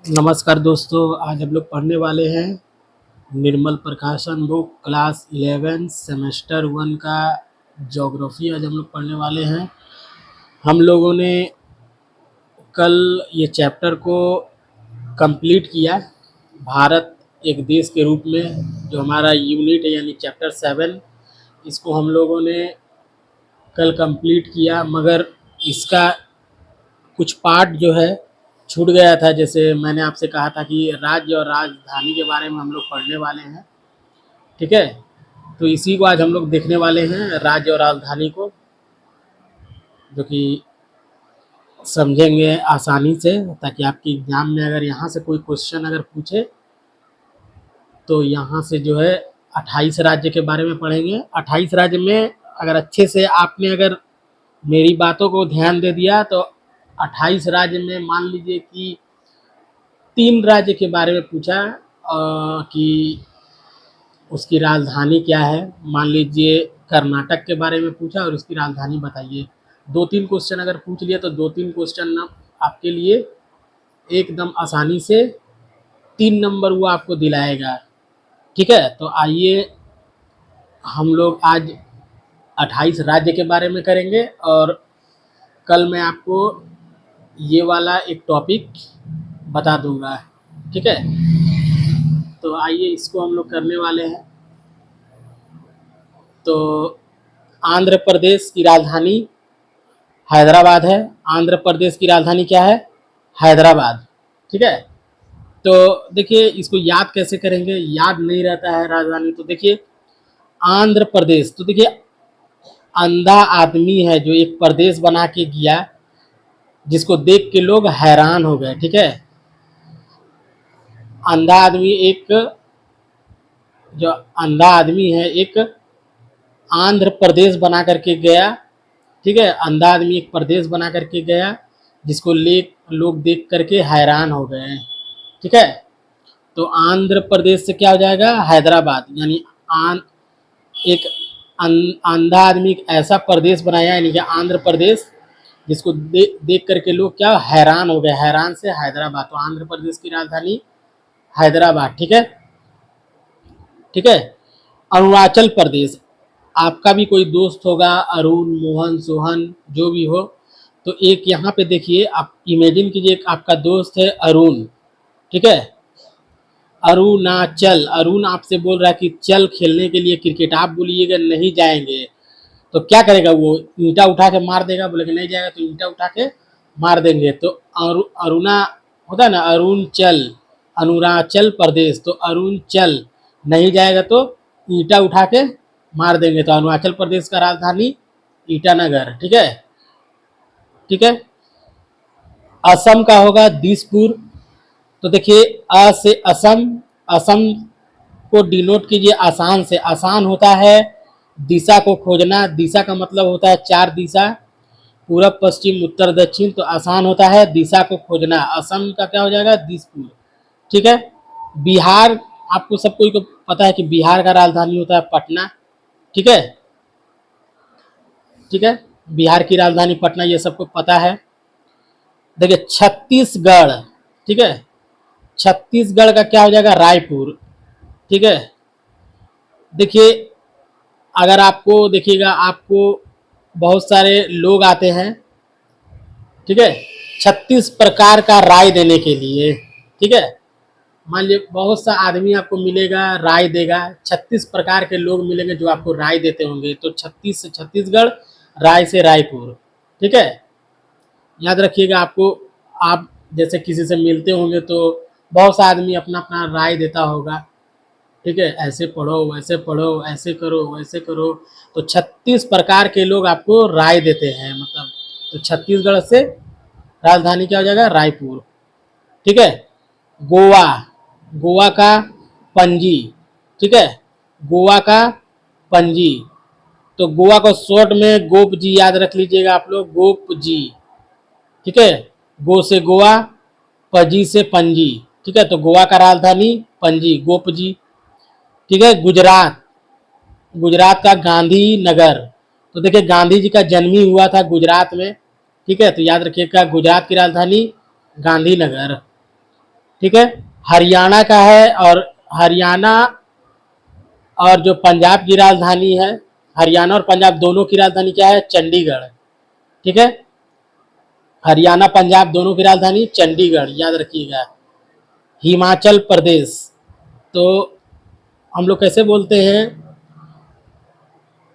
नमस्कार दोस्तों, आज हम लोग पढ़ने वाले हैं निर्मल प्रकाशन बुक क्लास 11 सेमेस्टर 1 का ज्योग्राफी। आज हम लोग पढ़ने वाले हैं। हम लोगों ने कल ये चैप्टर को कंप्लीट किया, भारत एक देश के रूप में, जो हमारा यूनिट है यानी चैप्टर 7। इसको हम लोगों ने कल कंप्लीट किया, मगर इसका कुछ पार्ट जो है छूट गया था। जैसे मैंने आपसे कहा था कि राज्य और राजधानी के बारे में हम लोग पढ़ने वाले हैं, ठीक है। तो इसी को आज हम लोग देखने वाले हैं, राज्य और राजधानी को, जो कि समझेंगे आसानी से, ताकि आपके एग्जाम में अगर यहाँ से कोई क्वेश्चन अगर पूछे तो यहाँ से जो है 28 राज्य के बारे में पढ़ेंगे। 28 राज्य में अगर अच्छे से आपने अगर मेरी बातों को ध्यान दे दिया तो 28 राज्य में मान लीजिए कि 3 राज्य के बारे में पूछा कि उसकी राजधानी क्या है। मान लीजिए कर्नाटक के बारे में पूछा और उसकी राजधानी बताइए। 2-3 क्वेश्चन अगर पूछ लिया तो 2-3 क्वेश्चन आपके लिए एकदम आसानी से 3 नंबर वो आपको दिलाएगा, ठीक है। तो आइए हम लोग आज 28 राज्य के बारे में करेंगे, और कल मैं आपको ये वाला एक टॉपिक बता दूंगा, ठीक है। तो आइए इसको हम लोग करने वाले हैं। तो आंध्र प्रदेश की राजधानी हैदराबाद है। आंध्र प्रदेश की राजधानी क्या है? हैदराबाद, ठीक है। तो देखिए इसको याद कैसे करेंगे, याद नहीं रहता है राजधानी। तो देखिए आंध्र प्रदेश, तो देखिए अंधा आदमी है जो एक प्रदेश बना के गया, जिसको देख के लोग हैरान हो गए, ठीक है। अंधा आदमी एक, जो अंधा आदमी है एक आंध्र प्रदेश बना करके गया, ठीक है। अंधा आदमी एक प्रदेश बना करके गया, जिसको लोग देख करके हैरान हो गए, ठीक है। तो आंध्र प्रदेश से क्या हो जाएगा? हैदराबाद। यानी एक अंधा आदमी एक ऐसा प्रदेश बनाया, यानी कि आंध्र प्रदेश, जिसको देख करके लोग क्या हैरान हो गए, हैरान से हैदराबाद। तो आंध्र प्रदेश की राजधानी हैदराबाद, ठीक है, ठीक है। अरुणाचल प्रदेश, आपका भी कोई दोस्त होगा, अरुण, मोहन, सोहन, जो भी हो, तो एक यहाँ पे देखिए, आप इमेजिन कीजिए आपका दोस्त है अरुण, ठीक है। अरुणाचल, अरुण आपसे बोल रहा है कि चल खेलने के लिए क्रिकेट। आप बोलिएगा नहीं जाएंगे, तो क्या करेगा? वो ईंटा उठा के मार देगा। बोलेगा नहीं जाएगा तो ईंटा उठा के मार देंगे। तो अरुणा होता है ना, अरुणाचल, अरुणाचल प्रदेश। तो अरुणाचल नहीं जाएगा तो ईंटा उठा के मार देंगे। तो अरुणाचल प्रदेश का राजधानी ईटानगर, ठीक है, ठीक है। असम का होगा दिसपुर। तो देखिए अ से असम, असम को डिनोट कीजिए आसान से। आसान होता है दिशा को खोजना। दिशा का मतलब होता है 4 दिशा, पूरब, पश्चिम, उत्तर, दक्षिण। तो आसान होता है दिशा को खोजना। असम का क्या हो जाएगा? दिसपुर, ठीक है। बिहार, आपको सबको को पता है कि बिहार का राजधानी होता है पटना, ठीक है, ठीक है। बिहार की राजधानी पटना, ये सबको पता है। देखिए छत्तीसगढ़, ठीक है, छत्तीसगढ़ का क्या हो जाएगा? रायपुर, ठीक है। देखिए अगर आपको देखिएगा, आपको बहुत सारे लोग आते हैं, ठीक है, 36 प्रकार का राय देने के लिए, ठीक है। मान लीजिए बहुत सा आदमी आपको मिलेगा, राय देगा। 36 प्रकार के लोग मिलेंगे जो आपको राय देते होंगे। तो 36 से छत्तीसगढ़, राय से रायपुर, ठीक है। याद रखिएगा आपको, आप जैसे किसी से मिलते होंगे तो बहुत सा आदमी अपना अपना राय देता होगा, ठीक है, ऐसे पढ़ो, वैसे पढ़ो, ऐसे करो, वैसे करो। तो 36 प्रकार के लोग आपको राय देते हैं, मतलब। तो छत्तीसगढ़ से राजधानी क्या हो जाएगा? रायपुर, ठीक है। गोवा, गोवा का पणजी, ठीक है, गोवा का पणजी। तो गोवा को शॉर्ट में गोप जी याद रख लीजिएगा आप लोग, गोप जी, ठीक है। गो से गोवा, पजी से पणजी, ठीक है। तो गोवा का राजधानी पणजी, गोप जी, ठीक है। गुजरात, गुजरात का गांधी नगर। तो देखिए गांधी जी का जन्म ही हुआ था गुजरात में, ठीक है। तो याद रखिएगा गुजरात की राजधानी गांधीनगर, ठीक है। हरियाणा का है, और हरियाणा और जो पंजाब की राजधानी है, हरियाणा और पंजाब दोनों की राजधानी क्या है? चंडीगढ़। ठीक है, हरियाणा पंजाब दोनों की राजधानी चंडीगढ़, याद रखिएगा। हिमाचल प्रदेश, तो हम लोग कैसे बोलते हैं?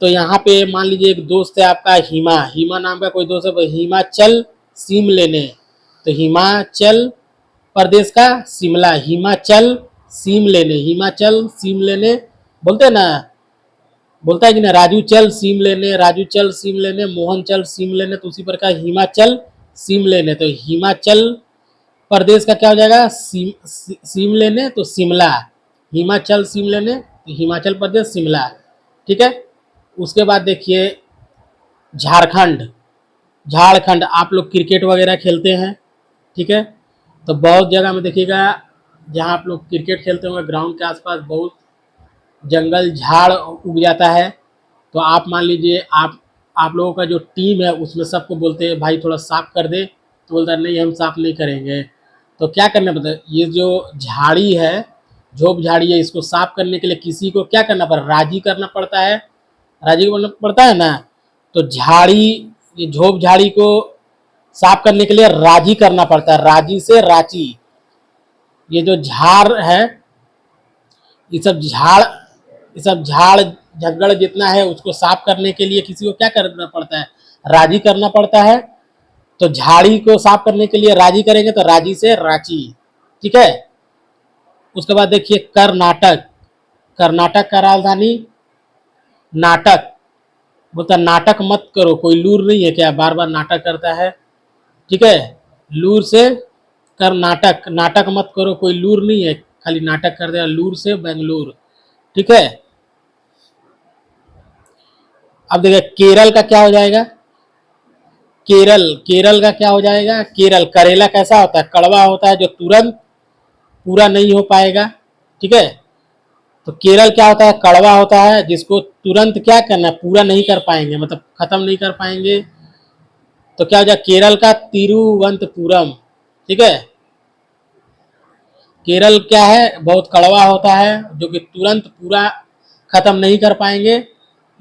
तो यहाँ पे मान लीजिए एक दोस्त है आपका हिमा, हिमा नाम का कोई दोस्त है, हिमाचल सिम लेने, तो हिमाचल प्रदेश का शिमला, हिमाचल सिम लेने, हिमाचल सिम लेने बोलते हैं ना, बोलता है कि ना, राजू चल सिम लेने, राजू चल सिम लेने, मोहन चल सिम लेने, तो उसी प्रकार हिमाचल सिम लेने, तो हिमाचल प्रदेश का क्या हो जाएगा? सिम लेने तो शिमला, हिमाचल सिम लेने तो हिमाचल प्रदेश शिमला। ठीक है, उसके बाद देखिए झारखंड, झारखंड आप लोग क्रिकेट वगैरह खेलते हैं, ठीक है, तो बहुत जगह में देखिएगा जहाँ आप लोग क्रिकेट खेलते होंगे ग्राउंड के आसपास बहुत जंगल झाड़ उग जाता है, तो आप मान लीजिए आप लोगों का जो टीम है उसमें सबको बोलते हैं भाई थोड़ा साफ कर दे, तो बोलता है नहीं हम साफ नहीं करेंगे। तो क्या करना पड़ता है? ये जो झाड़ी है, झोप झाड़ी है, इसको साफ करने के लिए किसी को क्या करना पड़ता है? राजी करना पड़ता है, राजी करना पड़ता है ना। तो झाड़ी, ये झोप झाड़ी को साफ करने के लिए राजी करना पड़ता है, राजी से रांची। ये जो झाड़ है, ये सब झाड़, ये सब झाड़ झगड़ जितना है उसको साफ करने के लिए किसी को क्या करना पड़ता है? राजी करना पड़ता है। तो झाड़ी को साफ करने के लिए राजी करेंगे तो राजी से रांची। ठीक है, उसके बाद देखिए कर्नाटक, कर्नाटक का राजधानी नाटक, बोलता नाटक मत करो, कोई लूर नहीं है क्या बार बार नाटक करता है? ठीक है, लूर से कर्नाटक, नाटक मत करो, कोई लूर नहीं है, खाली नाटक कर दे, लूर से बेंगलुरु। ठीक है, अब देखिए केरल का क्या हो जाएगा? केरल, केरल का क्या हो जाएगा? केरल, करेला कैसा होता है? कड़वा होता है, जो तुरंत पूरा नहीं हो पाएगा। ठीक है, तो केरल क्या होता है? कड़वा होता है, जिसको तुरंत क्या करना है? पूरा नहीं कर पाएंगे, मतलब खत्म नहीं कर पाएंगे। तो क्या हो जाएगा? केरल का तिरुवंतपुरम। ठीक है, केरल क्या है? बहुत कड़वा होता है, जो कि तुरंत पूरा खत्म नहीं कर पाएंगे,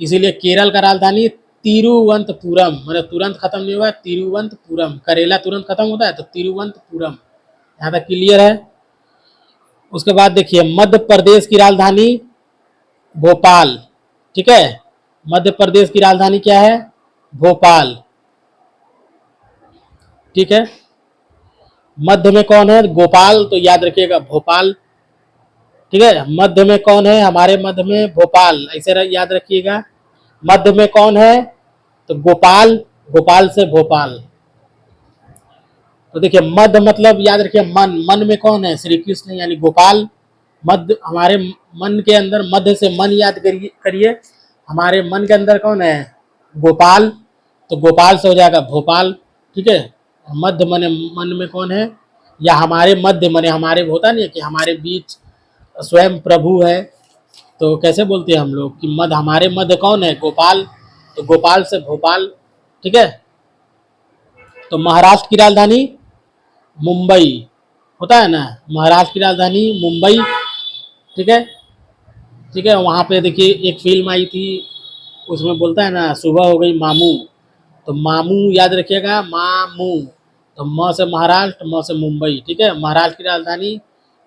इसीलिए केरल का राजधानी तिरुवंतपुरम, मतलब तुरंत खत्म नहीं हुआ, तिरुवंतपुरम। करेला तुरंत खत्म होता है तो तिरुवंतपुरम। यहाँ तक क्लियर है? उसके बाद देखिए मध्य प्रदेश की राजधानी भोपाल। ठीक है, मध्य प्रदेश की राजधानी क्या है? भोपाल। ठीक है, मध्य में कौन है? गोपाल, तो याद रखिएगा भोपाल। ठीक है, मध्य में कौन है? हमारे मध्य में भोपाल, ऐसे याद रखिएगा। मध्य में कौन है? तो गोपाल, गोपाल से भोपाल। तो देखिए मध्य मतलब याद रखिए मन, मन में कौन है? श्री कृष्ण यानी गोपाल। मध्य, हमारे मन के अंदर मध्य से मन याद करिए, हमारे मन के अंदर कौन है? गोपाल, तो गोपाल से हो जाएगा भोपाल। ठीक है, मध्य मने मन में कौन है? या हमारे मध्य मने हमारे, होता नहीं है कि हमारे बीच स्वयं प्रभु है, तो कैसे बोलते हैं हम लोग कि मध्य, हमारे मध्य कौन है? गोपाल, तो गोपाल से भोपाल। ठीक है, तो महाराष्ट्र की राजधानी मुंबई, होता है ना, महाराष्ट्र की राजधानी मुंबई। ठीक है, ठीक है, वहाँ पे देखिए एक फिल्म आई थी, उसमें बोलता है ना सुबह हो गई मामू, तो मामू याद रखिएगा, मामू, तो म से महाराष्ट्र, म से मुंबई। ठीक है, महाराष्ट्र की राजधानी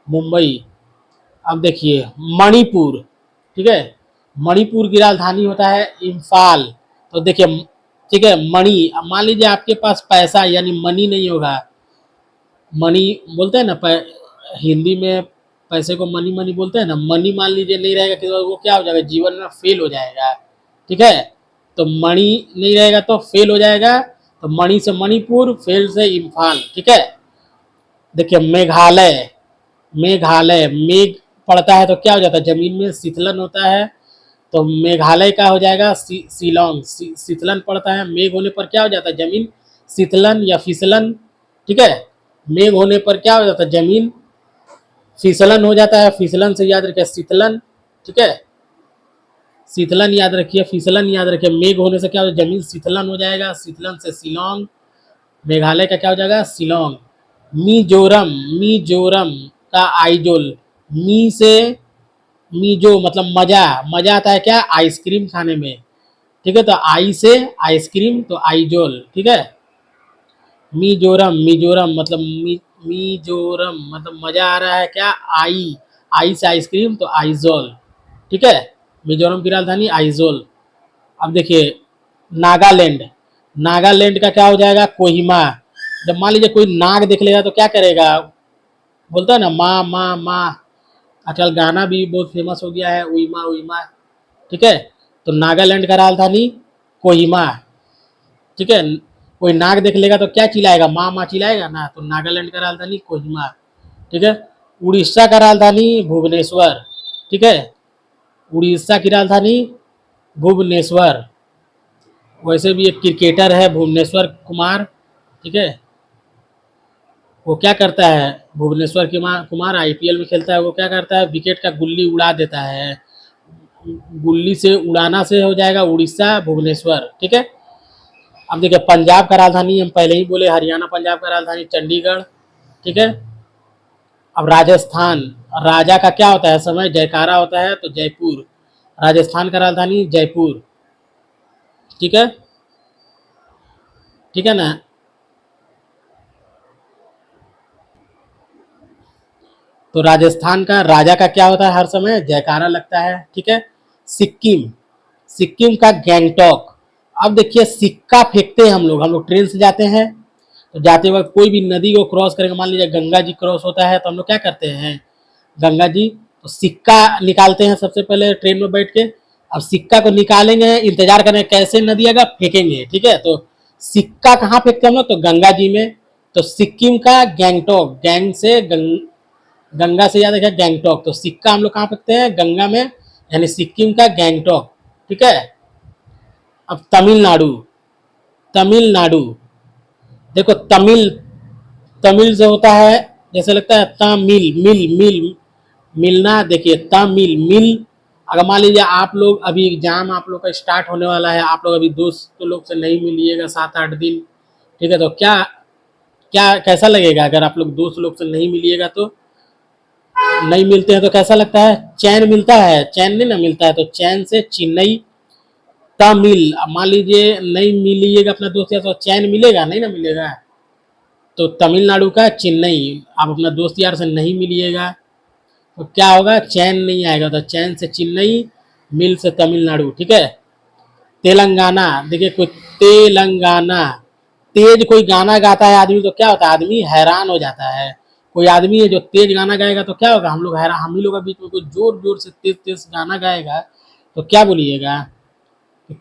मुंबई। अब देखिए मणिपुर। ठीक है, मणिपुर की राजधानी होता है इम्फाल। तो देखिए, ठीक है, मणि, अब मान लीजिए आपके पास पैसा यानी मनी नहीं होगा, मनी बोलते हैं ना, हिंदी में पैसे को मनी मनी बोलते हैं ना, मनी मान लीजिए नहीं रहेगा कि वो क्या हो जाएगा? जीवन में फेल हो जाएगा। ठीक है, तो मणि नहीं रहेगा तो फेल हो जाएगा, तो मणि से मणिपुर, फेल से इम्फाल। ठीक है, देखिए मेघालय, मेघालय, मेघ पड़ता है तो क्या हो जाता है? जमीन में शीतलन होता है, तो मेघालय का हो जाएगा शिलोंग। शीतलन पड़ता है, मेघ होने पर क्या हो जाता है? जमीन शीतलन या फिसलन। ठीक है, मेघ होने पर क्या हो जाता है? जमीन फिसलन हो जाता है, फिसलन से याद रखिए शीतलन। ठीक है, शीतलन याद रखिए, फिसलन याद रखिए, मेघ होने से क्या हो जाएगा? जमीन शीतलन हो जाएगा, शीतलन से शिलोंग, मेघालय का क्या हो जाएगा? शिलोंग। मिजोरम, मिजोरम का आइजोल। मी से मीजो मतलब मजा, मजा आता है क्या, आइसक्रीम खाने में। ठीक है, तो आई से आइसक्रीम तो आइजोल। ठीक है, मिजोरम, मिजोरम मतलब मिजोरम मतलब मजा आ रहा है क्या, आई, आई से आइसक्रीम तो आइजोल। ठीक है, मिजोरम की राजधानी आइजोल। अब देखिए नागालैंड, नागालैंड का क्या हो जाएगा, कोहिमा। जब मान लीजिए कोई नाग देख लेगा तो क्या करेगा, बोलता है ना माँ माँ माँ। आजकल गाना भी बहुत फेमस हो गया है, उइमा उइमा। ठीक है, तो नागालैंड का राजधानी कोहिमा। ठीक है, कोई नाग देख लेगा तो क्या चिल्लाएगा, माँ माँ चिल्लाएगा ना, तो नागालैंड का राजधानी कोहिमा। ठीक है, उड़ीसा का राजधानी भुवनेश्वर। ठीक है, उड़ीसा की राजधानी भुवनेश्वर। वैसे भी एक क्रिकेटर है भुवनेश्वर कुमार। ठीक है, वो क्या करता है, भुवनेश्वर कुमार आईपीएल में खेलता है। वो क्या करता है, विकेट का गुल्ली उड़ा देता है। गुल्ली से उड़ाना से हो जाएगा उड़ीसा भुवनेश्वर। ठीक है, अब देखिए पंजाब का राजधानी हम पहले ही बोले, हरियाणा पंजाब का राजधानी चंडीगढ़। ठीक है, अब राजस्थान, राजा का क्या होता है समय, जयकारा होता है तो जयपुर। राजस्थान का राजधानी जयपुर। ठीक है, ठीक है ना। तो राजस्थान का राजा का क्या होता है, हर समय जयकारा लगता है। ठीक है, सिक्किम, सिक्किम का गैंगटॉक। अब देखिए सिक्का फेंकते हैं हम लोग ट्रेन से जाते हैं, तो जाते वक्त कोई भी नदी को क्रॉस करेंगे, मान लीजिए गंगा जी क्रॉस होता है तो हम लोग क्या करते हैं, गंगा जी, तो सिक्का निकालते हैं सबसे पहले ट्रेन में बैठ के। अब सिक्का को निकालेंगे, इंतजार करेंगे कैसे नदी आएगा, फेंकेंगे। ठीक है, तो सिक्का कहाँ फेंकते हैं हम लोग, तो गंगा जी में। तो सिक्किम का गैंगटॉक, गैंग से गंगा से याद है गैंगटॉक, तो सिक्का हम लोग कहाँ फेंकते हैं, गंगा में, यानी सिक्किम का गैंगटॉक। ठीक है, अब तमिलनाडु, तमिलनाडु, देखो तमिल, तमिल से होता है, जैसे लगता है तमिल, मिल मिल, मिलना। देखिए तमिल मिल। अगर मान लीजिए आप लोग अभी एग्जाम आप लोग का स्टार्ट होने वाला है, आप लोग अभी दोस्त लोग से नहीं मिलिएगा 7-8 दिन। ठीक है, तो क्या क्या कैसा लगेगा अगर आप लोग दोस्त लोग से नहीं मिलिएगा, तो नहीं मिलते हैं तो कैसा लगता है, चैन मिलता है, चैन नहीं ना मिलता है, तो चैन से चेन्नई। तमिल, अब मान लीजिए नहीं मिलिएगा अपना दोस्त यार, तो चैन मिलेगा नहीं ना मिलेगा, तो तमिलनाडु का चेन्नई। आप अपना दोस्त यार से नहीं मिलिएगा तो क्या होगा, चैन नहीं आएगा, तो चैन से चेन्नई, मिल से तमिलनाडु। ठीक है, तेलंगाना, देखिए कोई तेलंगाना, तेज कोई गाना गाता है आदमी तो क्या होता है, आदमी हैरान हो जाता है। कोई आदमी है जो तेज गाना गाएगा तो क्या होगा, हम लोग हैरान, हम ही लोग के बीच में कोई जोर जोर से तेज तेज गाना गाएगा तो क्या बोलिएगा,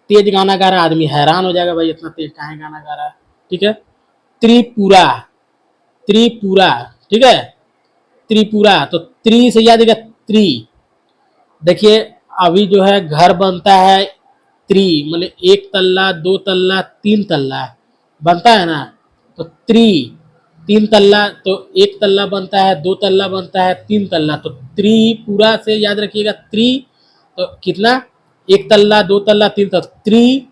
तेज गाना गा रहा आदमी हैरान हो जाएगा, भाई इतना तेज काहे गाना गा रहा है। ठीक है, त्रिपुरा, त्रिपुरा। ठीक है, त्रिपुरा, तो त्रि से याद है त्रि। देखिए अभी जो है घर बनता है, त्रि मैंने एक तल्ला, दो तल्ला, तीन तल्ला बनता है ना, तो त्रि, तीन तल्ला, तो एक तल्ला बनता है, दो तल्ला बनता है, तीन तल्ला, तो त्रिपुरा से याद रखिएगा त्रि, तो कितना, एक तल्ला, दो तल्ला, तीन तल्ला, त्रि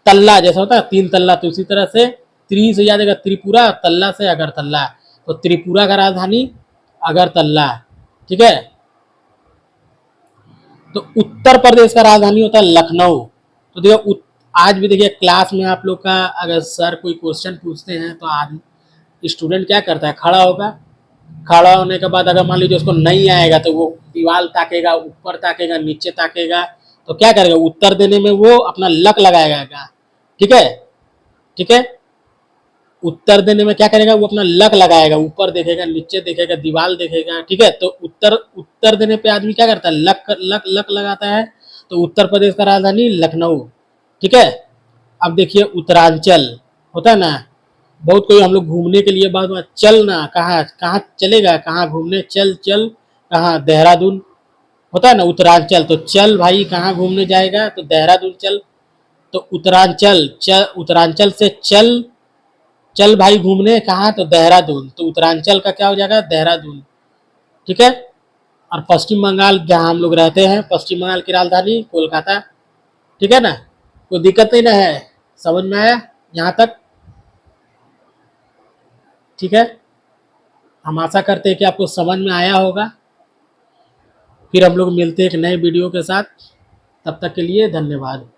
तल्ला जैसा होता है तीन तल्ला, तो उसी तरह से त्रि से याद है त्रिपुरा, तल्ला से अगरतल्ला, तो त्रिपुरा का राजधानी अगरतल्ला। ठीक है, तो उत्तर प्रदेश का राजधानी होता है लखनऊ। तो देखो आज भी देखिए क्लास में आप लोग का अगर सर कोई क्वेश्चन पूछते हैं तो आज स्टूडेंट क्या करता है, खड़ा होगा। खड़ा होने के बाद अगर मान लीजिए उसको नहीं आएगा तो वो दीवार ताकेगा, ऊपर ताकेगा, नीचे ताकेगा, तो क्या करेगा, उत्तर देने में वो अपना लक लगाएगा। ठीक है, ठीक है, उत्तर देने में क्या करेगा, वो अपना लक लगाएगा, ऊपर देखेगा, नीचे देखेगा, दीवार देखेगा। ठीक है, तो उत्तर उत्तर देने पे आदमी क्या करता है, लक लक लक लगाता है। तो उत्तर प्रदेश का राजधानी लखनऊ। ठीक है, अब देखिए उत्तरांचल होता है ना, बहुत कोई हम लोग घूमने के लिए बात बात चल ना, कहाँ कहाँ चलेगा, कहाँ घूमने, चल चल, कहाँ, देहरादून होता है ना उत्तरांचल, तो चल भाई कहाँ घूमने जाएगा, तो देहरादून चल। तो उत्तरांचल, चल उत्तरांचल से चल, चल भाई घूमने कहाँ, तो देहरादून, तो उत्तरांचल का क्या हो जाएगा, देहरादून। ठीक है, और पश्चिम बंगाल जहाँ हम लोग रहते हैं, पश्चिम बंगाल की राजधानी कोलकाता। ठीक है ना, कोई दिक्कत नहीं ना है, समझ में आया यहाँ तक। ठीक है, हम आशा करते हैं कि आपको समझ में आया होगा। फिर हम लोग मिलते हैं एक नए वीडियो के साथ। तब तक के लिए धन्यवाद।